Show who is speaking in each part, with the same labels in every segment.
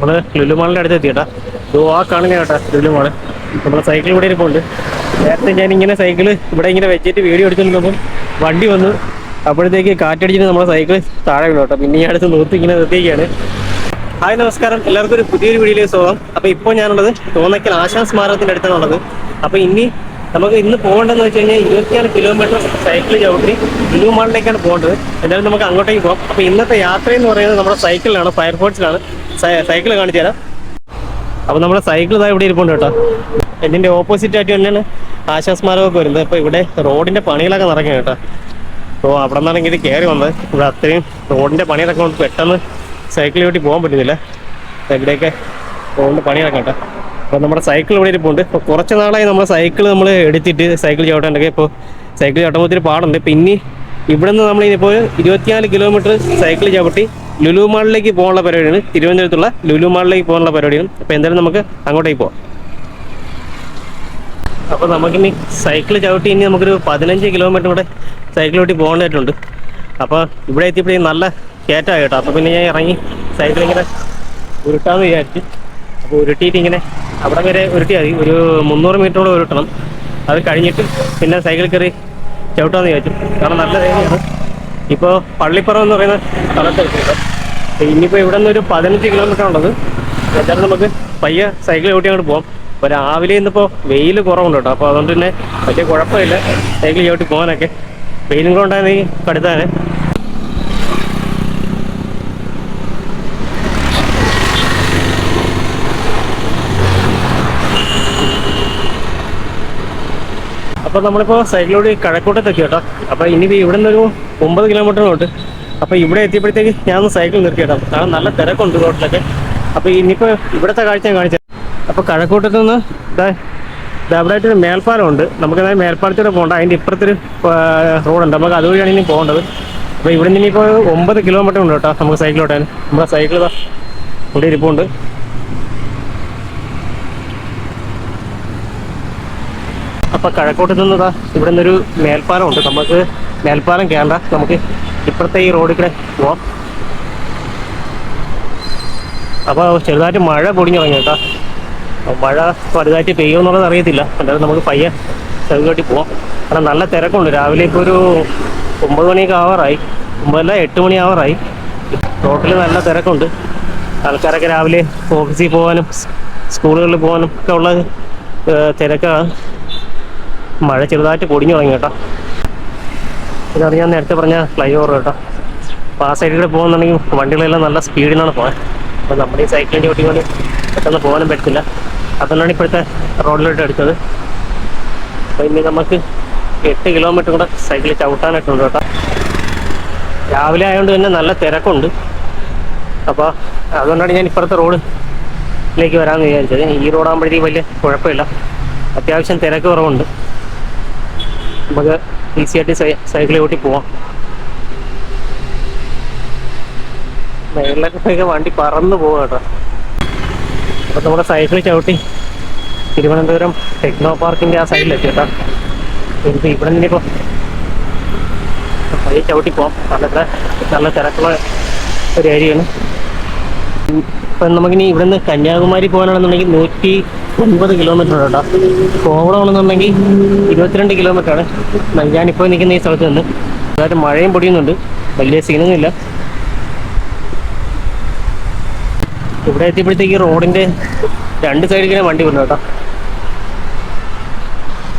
Speaker 1: നമ്മൾ ലുലു മാളിൻ്റെ അടുത്ത് എത്തിയിട്ടാ. ആ കാണുന്ന കേട്ടാ ലുലു മാള്. നമ്മളെ സൈക്കിൾ ഇവിടെ ഇരിപ്പുണ്ട്. നേരത്തെ ഞാനിങ്ങനെ സൈക്കിള് ഇവിടെ ഇങ്ങനെ വെച്ചിട്ട് വീഡിയോ എടുത്തുകൊണ്ടിരുന്നപ്പം വണ്ടി വന്നു. അപ്പോഴത്തേക്ക് കാറ്റടിച്ചിട്ട് നമ്മളെ സൈക്കിൾ താഴെ വീണു കേട്ടോ. പിന്നെ ഈ അടുത്ത് ഇങ്ങനെ നിർത്തിയിരിക്കുകയാണ്. ഹായ്, നമസ്കാരം. എല്ലാവർക്കും ഒരു പുതിയൊരു വീഡിയോയിലേക്ക് സ്വാഗതം. അപ്പോൾ ഇപ്പോൾ ഞാനുള്ളത് തോന്നയ്ക്കൽ ആശാൻ സ്മാരകത്തിൻ്റെ അടുത്താണുള്ളത്. അപ്പോൾ നമുക്ക് ഇന്ന് പോകേണ്ടതെന്ന് വെച്ച് കഴിഞ്ഞാൽ 24 കിലോമീറ്റർ സൈക്കിൾ ചവിട്ടി ലുലു മാളിലേക്കാണ് പോകേണ്ടത്. എന്തായാലും നമുക്ക് അങ്ങോട്ടേക്ക് പോകാം. അപ്പോൾ ഇന്നത്തെ യാത്രയെന്ന് പറയുന്നത് നമ്മുടെ സൈക്കിളിലാണ്, ഫയർഫോഴ്സിലാണ്. സൈക്കിൾ കാണിച്ചു തരാം. അപ്പോൾ നമ്മുടെ സൈക്കിൾ ഇതാ ഇവിടെ ഇരിപ്പുണ്ട് കേട്ടോ. ഇതിൻ്റെ ഓപ്പോസിറ്റ് ആയിട്ട് തന്നെയാണ് ആശാൻ സ്മാരകമൊക്കെ വരുന്നത്. അപ്പോൾ ഇവിടെ റോഡിൻ്റെ പണികളൊക്കെ നടക്കുകയാണ് കേട്ടോ. അപ്പോൾ അവിടെ നിന്നാണ് ഇങ്ങനെ കയറി വന്നത്. ഇവിടെ അത്രയും റോഡിൻ്റെ പണികളൊക്കെ കൊണ്ട് പെട്ടെന്ന് സൈക്കിൾ ചവിട്ടി പോകാൻ പറ്റുന്നില്ല. ഇവിടെയൊക്കെ റോഡിൻ്റെ പണികളൊക്കെ കേട്ടോ. അപ്പോൾ നമ്മുടെ സൈക്കിൾ ഇവിടെ ഇരിപ്പുണ്ട്. ഇപ്പോൾ കുറച്ച് നാളായി നമ്മൾ സൈക്കിൾ എടുത്തിട്ട് സൈക്കിൾ ചവിട്ടാണ്ടൊക്കെ. ഇപ്പോൾ സൈക്കിൾ ചവിട്ടുമ്പോൾ ഒത്തിരി പാടുണ്ട്. പിന്നെ ഇവിടെ നിന്ന് നമ്മളിപ്പോൾ 24 കിലോമീറ്റർ സൈക്കിൾ ചവിട്ടി ലുലു മാളിലേക്ക് പോകാനുള്ള പരിപാടിയാണ്. തിരുവനന്തപുരത്തുള്ള ലുലു മാളിലേക്ക് പോകാനുള്ള പരിപാടിയാണ്. അപ്പോൾ എന്തായാലും നമുക്ക് അങ്ങോട്ടേക്ക് പോകാം. അപ്പോൾ നമുക്കിനി സൈക്കിൾ ചവിട്ടി നമുക്കൊരു 15 കിലോമീറ്റർ കൂടെ സൈക്കിൾ ചവിട്ടി പോകേണ്ടതായിട്ടുണ്ട്. അപ്പോൾ ഇവിടെ എത്തിയപ്പോഴേ നല്ല കയറ്റമാണ് കേട്ടോ. അപ്പോൾ പിന്നെ ഞാൻ ഇറങ്ങി സൈക്കിൾ ഇങ്ങനെ ഉരുട്ടാമെന്ന് വിചാരിച്ച്. അപ്പോൾ ഉരുട്ടിയിട്ട് ഇങ്ങനെ അവിടെ വരെ ഉരുട്ടിയാൽ മതി. ഒരു 300 മീറ്ററോളം ഉരുട്ടണം. അത് കഴിഞ്ഞിട്ട് പിന്നെ സൈക്കിൾ കയറി ചവിട്ടാമെന്ന് വിചാരിച്ചു. കാരണം നല്ല വേദനയാണ്. ഇപ്പോൾ പള്ളിപ്പുറം എന്ന് പറയുന്ന സ്ഥലത്ത് എത്തിയത്. ഇനിയിപ്പോൾ ഇവിടെ നിന്ന് ഒരു 15 കിലോമീറ്റർ ഉള്ളത്. എന്തായാലും നമുക്ക് പയ്യെ സൈക്കിൾ ചവിട്ടി അങ്ങോട്ട് പോകാം. അപ്പോൾ രാവിലെ ഇന്നിപ്പോൾ വെയിൽ കുറവുണ്ട് കേട്ടോ. അപ്പോൾ അതുകൊണ്ട് തന്നെ വലിയ കുഴപ്പമില്ല സൈക്കിൾ ചവിട്ടി പോകാനൊക്കെ. വെയിലും കൂടെ ഉണ്ടായിരുന്നെങ്കിൽ കടുത്താണ്. അപ്പോൾ നമ്മളിപ്പോൾ സൈക്കിളോട് കഴക്കൂട്ടത്തെത്തി കേട്ടോ. അപ്പോൾ ഇനി ഇവിടെ നിന്നൊരു 9 കിലോമീറ്ററിനോട്ട്. അപ്പോൾ ഇവിടെ എത്തിയപ്പോഴത്തേക്ക് ഞാനൊന്ന് സൈക്കിൾ നിർത്തി കേട്ടോ. കാരണം നല്ല തിരക്കുണ്ട് റോഡിലൊക്കെ. അപ്പോൾ ഇനിയിപ്പോൾ ഇവിടുത്തെ കാഴ്ച ഞാൻ കാണിച്ചത്. അപ്പോൾ കഴക്കൂട്ടത്തു നിന്ന് അവിടെ ആയിട്ടൊരു മേൽപ്പാലമുണ്ട്. നമുക്കതായത് മേൽപ്പാലത്തൂടെ പോകണ്ട. അതിൻ്റെ ഇപ്പുറത്തൊരു റോഡുണ്ട്. നമുക്ക് അതുവഴിയാണ് ഇനി പോകേണ്ടത്. അപ്പോൾ ഇവിടെ നിന്ന് ഇനിയിപ്പോൾ 9 കിലോമീറ്റർ ഉണ്ട് കേട്ടോ നമുക്ക് സൈക്കിൾ ഓട്ടാൻ. നമ്മുടെ സൈക്കിൾ ഇവിടെ ഇരിപ്പുണ്ട്. അപ്പോൾ കഴക്കൂട്ടത്തു നിന്ന് ഇവിടെ നിന്നൊരു മേൽപ്പാലമുണ്ട്. നമുക്ക് മേൽപ്പാലം കയറണ്ട. നമുക്ക് ഇപ്പുറത്തെ ഈ റോഡിൽ കൂടെ പോവാം. അപ്പോൾ ചെറുതായിട്ട് മഴ പൊടിഞ്ഞു തുടങ്ങി കേട്ടോ. മഴ വലുതായിട്ട് പെയ്യുമെന്നുള്ളത് അറിയത്തില്ല. എന്തായാലും നമുക്ക് പയ്യെ സൈക്കിൾ ഓട്ടി പോവാം. കാരണം നല്ല തിരക്കുണ്ട്. രാവിലെ ഇപ്പോൾ ഒരു 9 മണിയൊക്കെ ആവാറായി. 9 8 മണി ആവാറായി. റോഡിൽ നല്ല തിരക്കുണ്ട്. ആൾക്കാരൊക്കെ രാവിലെ ഓഫീസിൽ പോകാനും സ്കൂളുകളിൽ പോകാനും ഒക്കെ ഉള്ള തിരക്കാണ്. മഴ ചെറുതായിട്ട് പൊടിഞ്ഞു തുടങ്ങി കേട്ടോ. ഇതാണ് ഞാൻ നേരത്തെ പറഞ്ഞ ഫ്ലൈ ഓവർ കേട്ടോ. അപ്പോൾ ആ സൈഡിൽ കൂടെ പോകുന്നുണ്ടെങ്കിൽ വണ്ടികളെല്ലാം നല്ല സ്പീഡിലാണ് പോകാൻ. അപ്പോൾ നമ്മുടെ ഈ സൈക്കിളിൻ്റെ ഓട്ടി കൊണ്ട് പെട്ടെന്ന് പോകാനും പറ്റില്ല. അതുകൊണ്ടാണ് ഇപ്പോഴത്തെ റോഡിലോട്ട് എടുത്തത്. അപ്പോൾ ഇനി നമുക്ക് 8 കിലോമീറ്റർ കൂടെ സൈക്കിൾ ചവിട്ടാനായിട്ടുണ്ട് കേട്ടോ. രാവിലെ ആയതുകൊണ്ട് തന്നെ നല്ല തിരക്കുണ്ട്. അപ്പോൾ അതുകൊണ്ടാണ് ഞാൻ ഇപ്പുറത്തെ റോഡിലേക്ക് വരാമെന്ന് വിചാരിച്ചത്. ഈ റോഡാകുമ്പോഴത്തേക്കും വലിയ കുഴപ്പമില്ല. അത്യാവശ്യം തിരക്ക് കുറവുണ്ട്. നമുക്ക് ഈസിയായിട്ട് സൈക്കിൾ ചവിട്ടി പോവാം. മേളിലൊക്കെ വണ്ടി പറന്ന് പോവാം കേട്ടോ. അപ്പോൾ നമ്മുടെ സൈക്കിൾ ചവിട്ടി തിരുവനന്തപുരം ടെക്നോ പാർക്കിൻ്റെ ആ സൈഡിലെത്തി കേട്ടോ. എനിക്ക് ഇവിടെ നിന്നിപ്പോൾ പയ്യെ ചവിട്ടി പോവാം. നല്ല തിരക്കുള്ള ഒരു ഏരിയയാണ്. ഇപ്പം നമുക്കിനി ഇവിടെ നിന്ന് കന്യാകുമാരി പോകാനാണെന്നുണ്ടെങ്കിൽ 109 കിലോമീറ്റർ കേട്ടോ. കോവളമാണെന്നുണ്ടെങ്കിൽ 22 കിലോമീറ്ററാണ്. ഞാനിപ്പോൾ നിൽക്കുന്ന ഈ സ്ഥലത്ത് നിന്ന് അതായത് മഴയും പൊടിയുന്നുണ്ട്. വലിയ സീനൊന്നുമില്ല. ഇവിടെ എത്തിയപ്പോഴത്തേക്ക് റോഡിൻ്റെ 2 സൈഡിൽ ഇങ്ങനെ വണ്ടി വന്നു കേട്ടോ.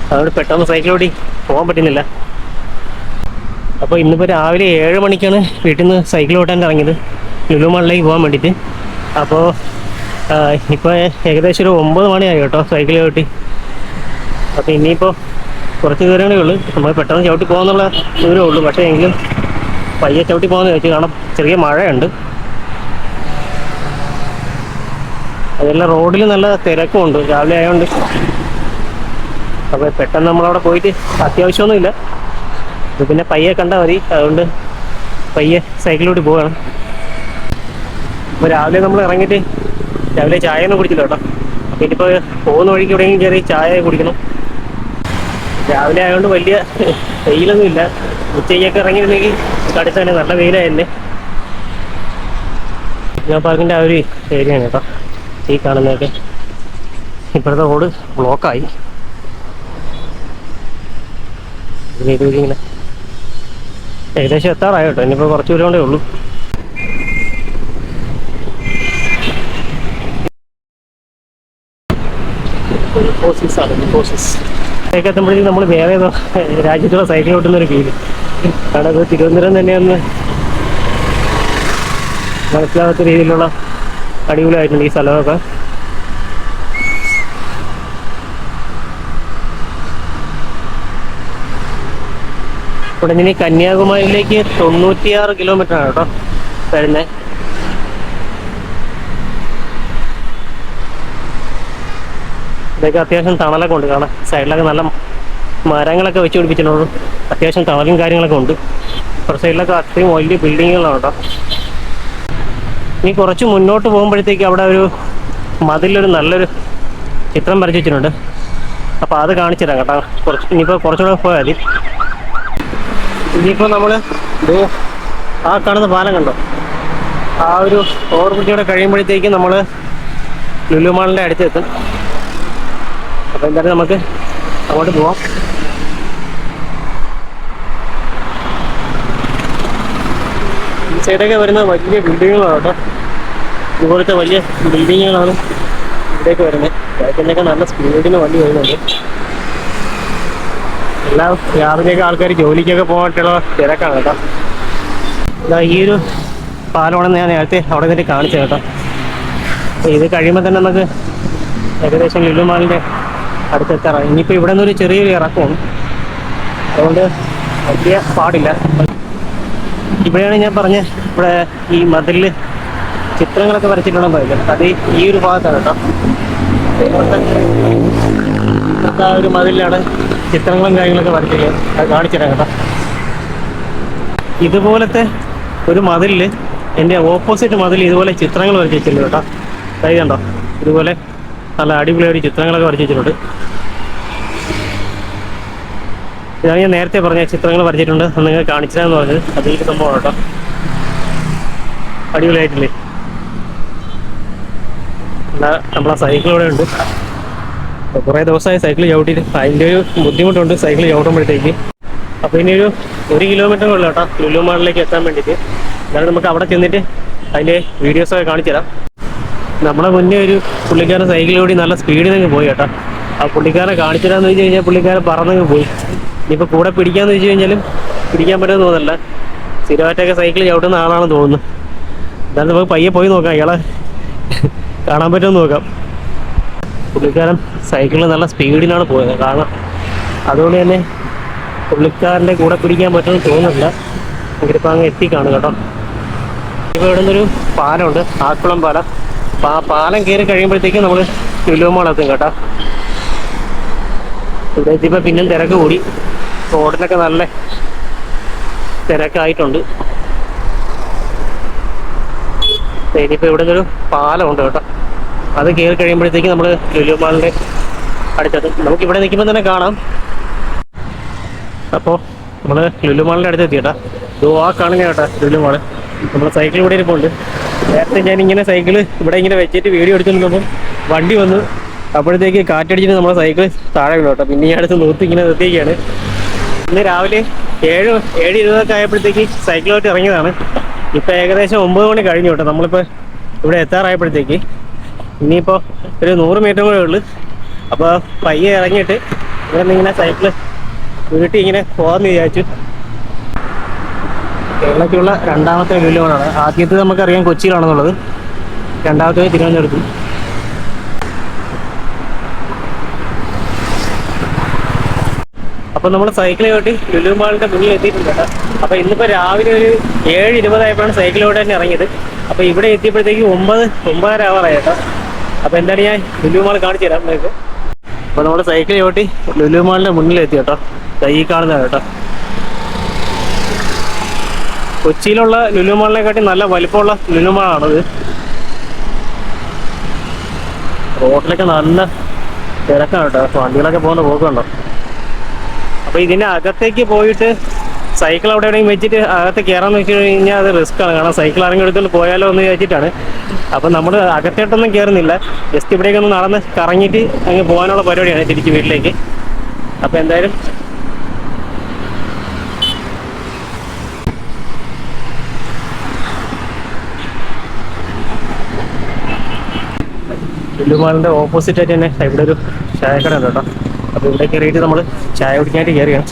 Speaker 1: അതുകൊണ്ട് പെട്ടെന്ന് സൈക്കിളോടി പോകാൻ പറ്റുന്നില്ല. അപ്പോൾ ഇന്നിപ്പോൾ രാവിലെ 7 മണിക്കാണ് വീട്ടിൽ നിന്ന് സൈക്കിൾ ഓട്ടാൻ ഇറങ്ങിയത് ലുലു മാളിലേക്ക് പോകാൻ വേണ്ടിയിട്ട്. അപ്പോൾ ഇപ്പോൾ ഏകദേശം ഒരു 9 മണിയായി കേട്ടോ സൈക്കിൾ ചവിട്ടി. അപ്പോൾ ഇനിയിപ്പോൾ കുറച്ച് ദൂരങ്ങളേ ഉള്ളൂ. നമ്മൾ പെട്ടെന്ന് ചവിട്ടി പോകാന്നുള്ള ദൂരമേ ഉള്ളൂ. പക്ഷേ എങ്കിലും പയ്യെ ചവിട്ടി പോകാമെന്ന് ചോദിച്ചു. കാരണം ചെറിയ മഴയുണ്ട്. അതെല്ലാം റോഡിൽ നല്ല തിരക്കുമുണ്ട് രാവിലെ ആയതുകൊണ്ട്. അപ്പോൾ പെട്ടെന്ന് നമ്മളവിടെ പോയിട്ട് അത്യാവശ്യമൊന്നുമില്ല. ഇത് പിന്നെ പയ്യെ കണ്ടാൽ മതി. അതുകൊണ്ട് പയ്യെ സൈക്കിളിലോട്ട് പോവുകയാണ്. അപ്പോൾ രാവിലെ നമ്മൾ ഇറങ്ങിയിട്ട് രാവിലെ ചായ ഒന്നും കുടിച്ചില്ല കേട്ടോ. അപ്പോൾ ഇനിയിപ്പോൾ പോകുന്ന വഴിക്ക് എവിടെയെങ്കിലും കയറി ചായ കുടിക്കണം. രാവിലെ ആയതുകൊണ്ട് വലിയ വെയിലൊന്നുമില്ല. ഉച്ചയ്ക്കൊക്കെ ഇറങ്ങിയിരുന്നെങ്കിൽ അടുത്ത് തന്നെ നല്ല വെയിലായിരുന്നു. ടെക്നോ പാർക്കിൻ്റെ ആ ഒരു ഏരിയയാണ് കേട്ടോ ഈ കാണുന്നതൊക്കെ. ഇപ്പോഴത്തെ റോഡ് ബ്ലോക്കായി. ഇങ്ങനെ ഏകദേശം എത്താറായി കേട്ടോ. ഇനിയിപ്പോൾ കുറച്ച് ദൂരം കൊണ്ടേ ഉള്ളൂ. ഒക്കെ എത്തുമ്പോഴേക്കും നമ്മൾ വേറെ ഏതോ രാജ്യത്തുള്ള സൈക്കിൾ ഓട്ടുന്നൊരു ഫീല്. കാരണം അത് തിരുവനന്തപുരം തന്നെയൊന്ന് മനസ്സിലാകാത്ത രീതിയിലുള്ള അടിപൊളിയായിട്ടുണ്ട് ഈ സ്ഥലമൊക്കെ. ഇവിടെ നിന്ന് കന്യാകുമാരിയിലേക്ക് 96 കിലോമീറ്ററാണ് കേട്ടോ വരുന്നത്. ഇതൊക്കെ അത്യാവശ്യം തണലൊക്കെ ഉണ്ട്. കാണാം സൈഡിലൊക്കെ നല്ല മരങ്ങളൊക്കെ വെച്ച് പിടിപ്പിച്ചിട്ടുള്ളൂ. അത്യാവശ്യം തണലും കാര്യങ്ങളൊക്കെ ഉണ്ട്. ഒരു സൈഡിലൊക്കെ അത്രയും വലിയ ബിൽഡിങ്ങുകളാണ് കേട്ടോ. ഇനി കുറച്ച് മുന്നോട്ട് പോകുമ്പോഴത്തേക്ക് അവിടെ ഒരു മതിലൊരു നല്ലൊരു ചിത്രം വരച്ച് വെച്ചിട്ടുണ്ട്. അപ്പോൾ അത് കാണിച്ചു തരാം കേട്ടോ. ഇനിയിപ്പോൾ കുറച്ചുകൂടെ പോയാൽ മതി. ഇനിയിപ്പോൾ നമ്മൾ ആ കാണുന്ന പാലം കണ്ടോ, ആ ഒരു ഓവർബ്രിഡ്ജ് കഴിയുമ്പോഴത്തേക്കും നമ്മൾ ലുലു മാളിൻ്റെ അടുത്തെത്തും. അപ്പോൾ എന്തായാലും നമുക്ക് അങ്ങോട്ട് പോവാം. ഈ സൈഡൊക്കെ വരുന്ന വലിയ ബിൽഡിങ്ങുകളാണ് കേട്ടോ. ഇതുപോലത്തെ വലിയ ബിൽഡിങ്ങുകളാണ് ഇവിടേക്ക് വരുന്നത്. ബാക്കിലൊക്കെ നല്ല സ്പീഡിന് വണ്ടി വരുന്നുണ്ട്. എല്ലാ രാവിലെയൊക്കെ ആൾക്കാർ ജോലിക്കൊക്കെ പോകാനുള്ള തിരക്കാണ് കേട്ടോ. ഇതാ ഈ ഒരു പാലമാണെന്ന് ഞാൻ നേരത്തെ അവിടെ നിന്നിട്ട് കാണിച്ചു കേട്ടോ. അപ്പോൾ ഇത് കഴിയുമ്പോൾ തന്നെ നമുക്ക് ഏകദേശം ലുലു മാളിൻ്റെ അടുത്തെത്താറാണ്. ഇനിയിപ്പോൾ ഇവിടെ നിന്നൊരു ചെറിയൊരു ഇറക്കമാണ്, അതുകൊണ്ട് വലിയ പാടില്ല. ഇവിടെയാണ് ഞാൻ പറഞ്ഞ ഇവിടെ ഈ മതിലിൽ ചിത്രങ്ങളൊക്കെ വരച്ചിട്ടുണ്ടെന്ന് പറയുന്നത്. അത് ഈ ഒരു ഭാഗത്താണ് കേട്ടോ. ആ ഒരു മതിലാണ് ചിത്രങ്ങളും കാര്യങ്ങളൊക്കെ വരച്ചില്ല. അത് കാണിച്ചിടാം കേട്ടോ. ഇതുപോലത്തെ ഒരു മതിലിൽ എൻ്റെ ഓപ്പോസിറ്റ് മതിൽ ഇതുപോലെ ചിത്രങ്ങൾ വരച്ച് വെച്ചിട്ടുണ്ട് കേട്ടോ. കൈ കണ്ടോ, ഇതുപോലെ നല്ല അടിപൊളിയായിട്ട് ചിത്രങ്ങളൊക്കെ വരച്ച് വെച്ചിട്ടുണ്ട്. ഇതാണ് ഞാൻ നേരത്തെ പറഞ്ഞ ചിത്രങ്ങൾ വരച്ചിട്ടുണ്ട് എന്ന് നിങ്ങൾ കാണിച്ചതെന്ന് പറഞ്ഞത്. അത് ഈ സംഭവമാണ് കേട്ടോ. അടിപൊളിയായിട്ടില്ലേ? നമ്മളാ സൈക്കിൾ ഇവിടെ ഉണ്ട്. കുറേ ദിവസമായി സൈക്കിൾ ചവിട്ടിയിട്ട് അതിൻ്റെ ഒരു ബുദ്ധിമുട്ടുണ്ട് സൈക്കിൾ ചവിട്ടുമ്പോഴത്തേക്ക്. അപ്പോൾ ഇനി ഒരു കിലോമീറ്റർ ഉള്ളൂ കേട്ടോ ലുലു മാളിലേക്ക് എത്താൻ വേണ്ടിയിട്ട്. എന്നാലും നമുക്ക് അവിടെ ചെന്നിട്ട് അതിൻ്റെ വീഡിയോസൊക്കെ കാണിച്ചു തരാം. നമ്മളെ മുന്നേ ഒരു പുള്ളിക്കാരൻ സൈക്കിൾ ഓടി നല്ല സ്പീഡിൽ നിന്ന് പോയി കേട്ടോ. ആ പുള്ളിക്കാരനെ കാണിച്ചു തരാമെന്ന് വെച്ച് കഴിഞ്ഞാൽ പുള്ളിക്കാരൻ പറന്നങ്ങ് പോയി. ഇനിയിപ്പോൾ കൂടെ പിടിക്കാമെന്ന് വെച്ച് കഴിഞ്ഞാലും പിടിക്കാൻ പറ്റുമെന്ന് തോന്നുന്നില്ല. സ്ഥിരമായിട്ടൊക്കെ സൈക്കിൾ ചവിട്ടുന്ന ആളാണെന്ന് തോന്നുന്നു. എന്നാലും നമുക്ക് പയ്യെ പോയി നോക്കാം, ഇയാളെ കാണാൻ പറ്റുമെന്ന് നോക്കാം. പുള്ളിക്കാരൻ സൈക്കിളിൽ നല്ല സ്പീഡിലാണ് പോയത്. കാരണം അതുകൊണ്ട് തന്നെ പുള്ളിക്കാരൻ്റെ കൂടെ പിടിക്കാൻ പറ്റുമെന്ന് തോന്നുന്നില്ല. എങ്കിലിപ്പോൾ അങ്ങ് എത്തിക്കാണ് കേട്ടോ. ഇപ്പോൾ ഇവിടെ നിന്നൊരു പാലമുണ്ട്, ആക്കുളം പാലം. അപ്പോൾ ആ പാലം കയറി കഴിയുമ്പോഴത്തേക്കും നമ്മൾ ലുലു മാൾ എത്തും കേട്ടോ. ഇവിടെ എത്തിയപ്പോൾ പിന്നെയും തിരക്ക് കൂടി. റോഡിലൊക്കെ നല്ല തിരക്കായിട്ടുണ്ട്. ഇനിയിപ്പോൾ ഇവിടെ നിന്നൊരു പാലമുണ്ട് കേട്ടോ. അത് കയറി കഴിയുമ്പോഴത്തേക്കും നമ്മൾ ലുലു മാളിൻ്റെ അടുത്തെത്തും. നമുക്കിവിടെ നിൽക്കുമ്പോൾ തന്നെ കാണാം. അപ്പോൾ നമ്മൾ ലുലു മാളിൻ്റെ അടുത്ത് എത്തി കേട്ടോ. ആ കാണുന്ന കേട്ടോ ലുലു മാള്. നമ്മൾ സൈക്കിൾ ഇവിടെ ഇരിപ്പുണ്ട്. നേരത്തെ ഞാനിങ്ങനെ സൈക്കിൾ ഇവിടെ ഇങ്ങനെ വെച്ചിട്ട് വീഡിയോ എടുത്തുകൊണ്ടിരുന്നപ്പം വണ്ടി വന്നു. അപ്പോഴത്തേക്ക് കാറ്റടിച്ചിട്ട് നമ്മുടെ സൈക്കിൾ താഴെ വീണു കേട്ടോ. പിന്നെ ഈ അടുത്ത് ഇങ്ങനെ നിർത്തിയൊക്കെയാണ്. ഇന്ന് രാവിലെ 7:20 ആയപ്പോഴത്തേക്ക് സൈക്കിളോട്ട് ഇറങ്ങിയതാണ്. ഇപ്പോൾ ഏകദേശം 9 മണി കഴിഞ്ഞു കേട്ടോ. നമ്മളിപ്പോൾ ഇവിടെ എത്താറായപ്പോഴത്തേക്ക് ഇനിയിപ്പോൾ ഒരു 100 മീറ്റർ കൂടെ ഉള്ളു. അപ്പോൾ പയ്യെ ഇറങ്ങിയിട്ട് ഇവിടെ നിന്ന് ഇങ്ങനെ സൈക്കിള് വീട്ടിൽ ഇങ്ങനെ പോകാമെന്ന് വിചാരിച്ചു. കേരളത്തിലുള്ള രണ്ടാമത്തെ ലുലു മാളാണ്. ആദ്യത്തെ നമുക്കറിയാം കൊച്ചിയിലാണെന്നുള്ളത്, രണ്ടാമത്തെ തിരുവനന്തപുരത്ത്. അപ്പോൾ നമ്മൾ സൈക്കിൾ ചവിട്ടി ലുലു മാളിൻ്റെ മുന്നിൽ എത്തിയിട്ടുണ്ട് കേട്ടോ. അപ്പോൾ ഇന്നിപ്പോൾ രാവിലെ ഒരു 7:20 ആയപ്പോഴാണ് സൈക്കിൾ ചവിട്ടി തന്നെ ഇറങ്ങിയത്. അപ്പോൾ ഇവിടെ എത്തിയപ്പോഴത്തേക്ക് 9:30 ആവാറായി കേട്ടോ. അപ്പോൾ എന്തായാലും ഞാൻ ലുലു മാൾ കാണിച്ചു തരാം നിങ്ങൾക്ക്. അപ്പോൾ നമ്മൾ സൈക്കിൾ ചവിട്ടി ലുലു മാളിൻ്റെ മുന്നിലെത്തി കേട്ടോ. ഈ കാണുന്നതാണ് കേട്ടോ. കൊച്ചിയിലുള്ള ലുലു മാളിനെക്കാട്ടി നല്ല വലിപ്പമുള്ള ലുലു മാളാണത്. റോഡിലൊക്കെ നല്ല തിരക്കാണ് കേട്ടോ. വണ്ടികളൊക്കെ പോകുന്ന പോക്കുണ്ടോ. അപ്പോൾ ഇതിൻ്റെ അകത്തേക്ക് പോയിട്ട് സൈക്കിൾ അവിടെ എവിടെയും വെച്ചിട്ട് അകത്ത് കയറാന്ന് വെച്ച് കഴിഞ്ഞാൽ അത് റിസ്ക് ആണ്. കാരണം സൈക്കിൾ ഇറങ്ങിയെടുത്തോണ്ട് പോയാലോ എന്ന് വിചാരിച്ചിട്ടാണ്. അപ്പം നമ്മൾ അകത്തോട്ടൊന്നും കയറുന്നില്ല, ജസ്റ്റ് ഇവിടേക്കൊന്ന് നടന്ന് കറങ്ങിയിട്ട് അങ്ങ് പോകാനുള്ള പരിപാടിയാണ് തിരിച്ച് വീട്ടിലേക്ക്. അപ്പം എന്തായാലും ലുലുമാളിൻ്റെ ഓപ്പോസിറ്റ് ആയിട്ട് തന്നെ ഇവിടെ ഒരു ചായക്കട ഉണ്ട് കേട്ടോ. അപ്പോൾ ഇവിടെ കയറിയിട്ട് നമ്മൾ ചായ കുടിക്കാനായിട്ട് കയറിയാണ്.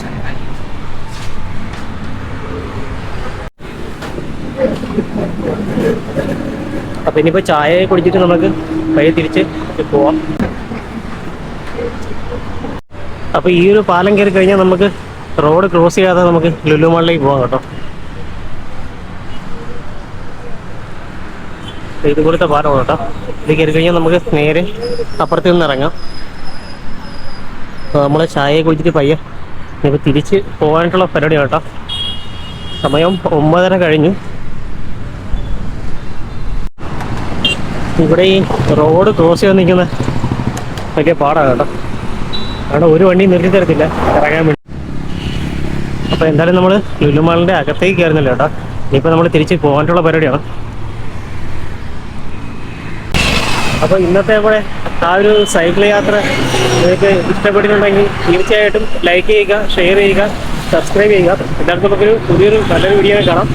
Speaker 1: അപ്പം ഇനിയിപ്പോൾ ചായ കുടിച്ചിട്ട് നമുക്ക് പയ്യെ തിരിച്ച് പോവാം. അപ്പോൾ ഈ ഒരു പാലം കയറി കഴിഞ്ഞാൽ നമുക്ക് റോഡ് ക്രോസ് ചെയ്യാതെ നമുക്ക് ലുലുമാളിലേക്ക് പോകാം കേട്ടോ. ഇതുപോലത്തെ പാലമാണ് കേട്ടോ. ഇത് കയറി കഴിഞ്ഞാൽ നമുക്ക് നേരെ അപ്പുറത്ത് നിന്ന് ഇറങ്ങാം. അപ്പോൾ നമ്മൾ ചായ കുടിച്ചിട്ട് പയ്യെ ഇപ്പോൾ തിരിച്ച് പോകാനായിട്ടുള്ള പരിപാടിയാണ് കേട്ടോ. സമയം 9:30 കഴിഞ്ഞു. ഇവിടെ ഈ റോഡ് ക്രോസ് ചെയ്ത് നിൽക്കുന്ന വലിയ പാടാണ് കേട്ടോ. അവിടെ ഒരു വണ്ടി നിർത്തി തരത്തില്ല ഇറങ്ങാൻ വേണ്ടി. അപ്പോൾ എന്തായാലും നമ്മൾ ലുലുമാളിൻ്റെ അകത്തേക്ക് കയറുന്നില്ല കേട്ടോ. ഇനിയിപ്പോൾ നമ്മൾ തിരിച്ച് പോകാനായിട്ടുള്ള പരിപാടിയാണ്. അപ്പോൾ ഇന്നത്തെ കൂടെ ആ ഒരു സൈക്കിൾ യാത്ര നിങ്ങൾക്ക് ഇഷ്ടപ്പെട്ടിട്ടുണ്ടെങ്കിൽ തീർച്ചയായിട്ടും ലൈക്ക് ചെയ്യുക, ഷെയർ ചെയ്യുക, സബ്സ്ക്രൈബ് ചെയ്യുക. എല്ലാവർക്കും നമുക്കൊരു പുതിയൊരു നല്ലൊരു വീഡിയോ കാണാം.